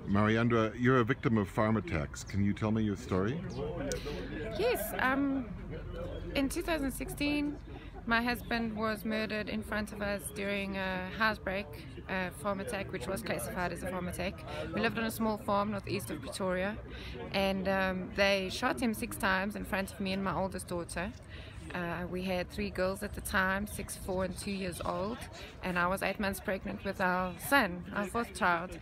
Mariandra, you're a victim of farm attacks. Can you tell me your story? Yes, in 2016, my husband was murdered in front of us during a housebreak, farm attack, which was classified as a farm attack. We lived on a small farm northeast of Pretoria, and they shot him 6 times in front of me and my oldest daughter. We had 3 girls at the time, 6, 4 and 2 years old, and I was 8 months pregnant with our son, our 4th child.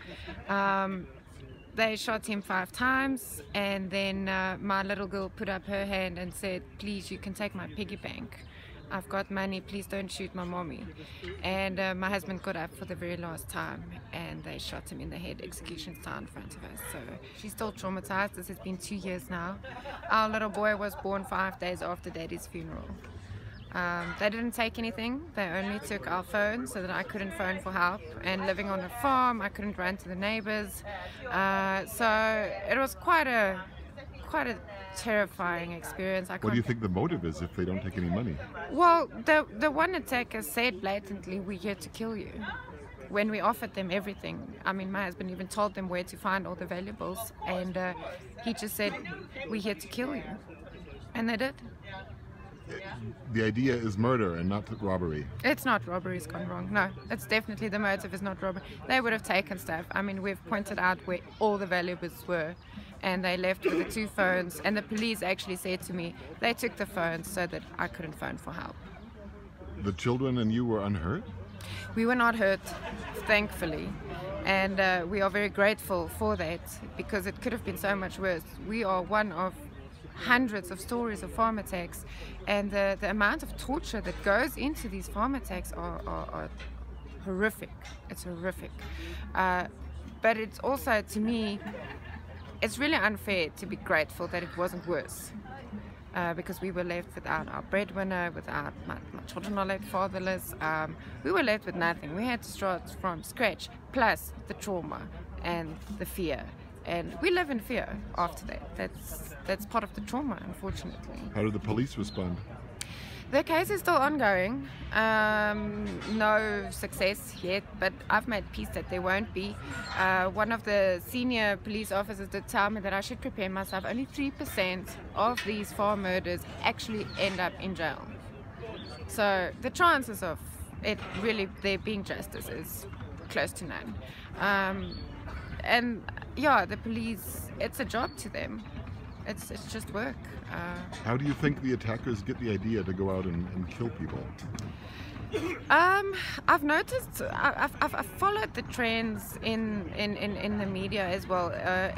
They shot him 5 times, and then my little girl put up her hand and said, "Please, you can take my piggy bank. I've got money, please don't shoot my mommy." And my husband got up for the very last time, and they shot him in the head, execution style, in front of us. So she's still traumatized. This has been 2 years now. Our little boy was born 5 days after Daddy's funeral. They didn't take anything. They only took our phone so that I couldn't phone for help, and living on a farm I couldn't run to the neighbors, so it was quite a terrifying experience. What do you think the motive is if they don't take any money? Well, the one attacker said blatantly, "We're here to kill you," when we offered them everything. I mean, my husband even told them where to find all the valuables, and he just said, "We're here to kill you," and they did. The idea is murder and not robbery. It's not robbery's gone wrong. No, it's definitely the motive is not robbery. They would have taken stuff. I mean, we've pointed out where all the valuables were, and they left with the 2 phones, and the police actually said to me they took the phones so that I couldn't phone for help. The children and you were unhurt? We were not hurt, thankfully, and we are very grateful for that, because it could have been so much worse. We are one of hundreds of stories of farm attacks, and the amount of torture that goes into these farm attacks are horrific. It's horrific, but it's also, to me, it's really unfair to be grateful that it wasn't worse, because we were left without our breadwinner, without my children are left fatherless. We were left with nothing. We had to start from scratch, plus the trauma and the fear. And we live in fear after that. That's part of the trauma, unfortunately. How did the police respond? The case is still ongoing. No success yet, but I've made peace that there won't be. One of the senior police officers did tell me that I should prepare myself. Only 3% of these farm murders actually end up in jail. So the chances of it really there being justice is close to none. And yeah, the police, it's a job to them. It's just work. How do you think the attackers get the idea to go out and kill people? I've noticed, I've followed the trends in the media as well.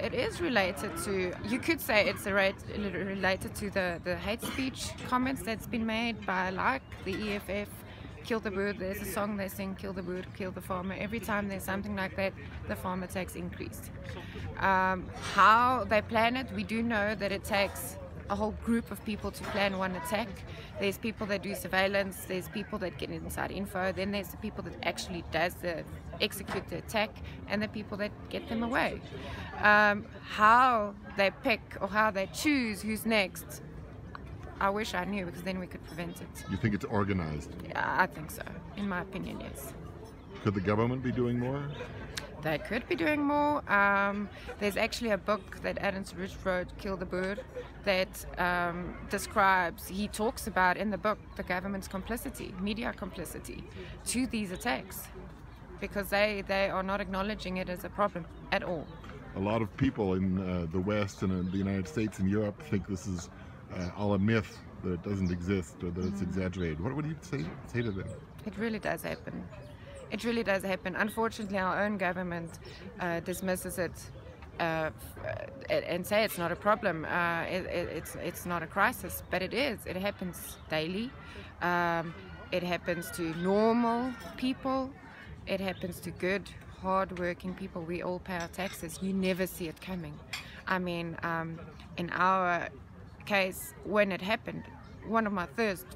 It is related to, you could say it's related to the hate speech comments that's been made by, like, the EFF. Kill the bird. There's a song they sing, "Kill the bird, kill the farmer." Every time there's something like that, the farm attacks increased. How they plan it, we do know that it takes a whole group of people to plan one attack. There's people that do surveillance, there's people that get inside info, then there's the people that actually execute the attack, and the people that get them away. How they pick or how they choose who's next, I wish I knew, because then we could prevent it. You think it's organized? I think so. In my opinion, yes. Could the government be doing more? They could be doing more. There's actually a book that Adam Rich wrote, "Kill the Bird," that he talks about in the book the government's complicity, media complicity to these attacks, because they are not acknowledging it as a problem at all. A lot of people in the West and in the United States and Europe think this is all a myth, that it doesn't exist or that it's exaggerated. What do you say to them? It really does happen. It really does happen. Unfortunately, our own government dismisses it and say it's not a problem. It's not a crisis, but it is. It happens daily. It happens to normal people. It happens to good, hard-working people. We all pay our taxes. You never see it coming. I mean, in our case, when it happened, one of my first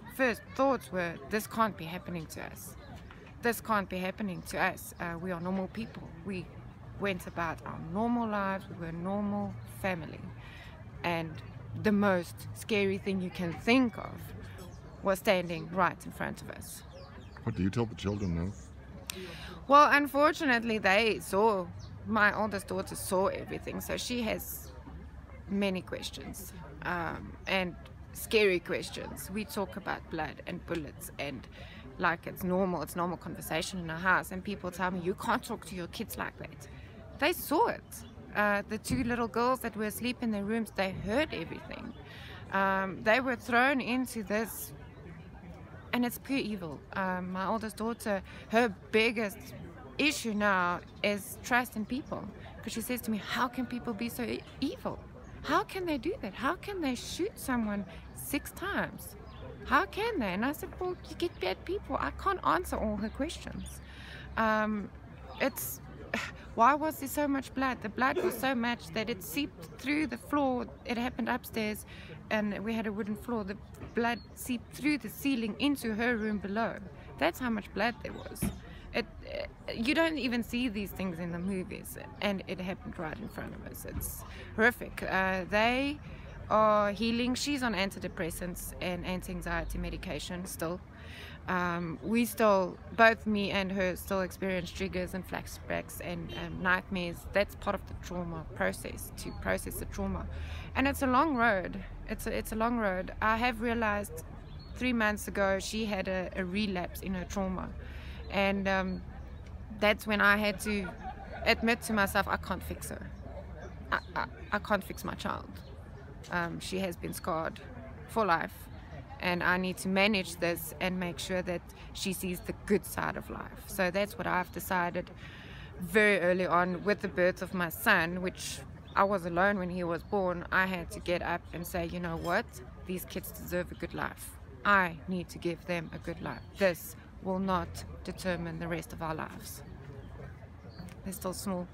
thoughts were, this can't be happening to us. This can't be happening to us. We are normal people. We went about our normal lives. We were a normal family. And the most scary thing you can think of was standing right in front of us. What do you tell the children now? Well, unfortunately, they saw my oldest daughter saw everything, so she has many questions, and scary questions. We talk about blood and bullets, and like it's normal conversation in our house, and people tell me, you can't talk to your kids like that. They saw it. The two little girls that were asleep in their rooms, they heard everything. They were thrown into this, and it's pure evil. My oldest daughter, her biggest issue now is trust in people, because she says to me, how can people be so evil? How can they do that? How can they shoot someone 6 times? How can they? And I said, well, you get bad people. I can't answer all her questions. Why was there so much blood? The blood was so much that it seeped through the floor. It happened upstairs, and we had a wooden floor. The blood seeped through the ceiling into her room below. That's how much blood there was. You don't even see these things in the movies, and it happened right in front of us. It's horrific. They are healing. She's on antidepressants and anti-anxiety medication still. We still, both me and her, still experience triggers and flashbacks and nightmares. That's part of the trauma process, to process the trauma. And it's a long road. It's a long road. I have realized 3 months ago she had a relapse in her trauma. And that's when I had to admit to myself, I can't fix her. I can't fix my child. She has been scarred for life, and I need to manage this and make sure that she sees the good side of life. So that's what I've decided very early on with the birth of my son, which I was alone when he was born. I had to get up and say, you know what? These kids deserve a good life. I need to give them a good life. This will not determine the rest of our lives. They're still small.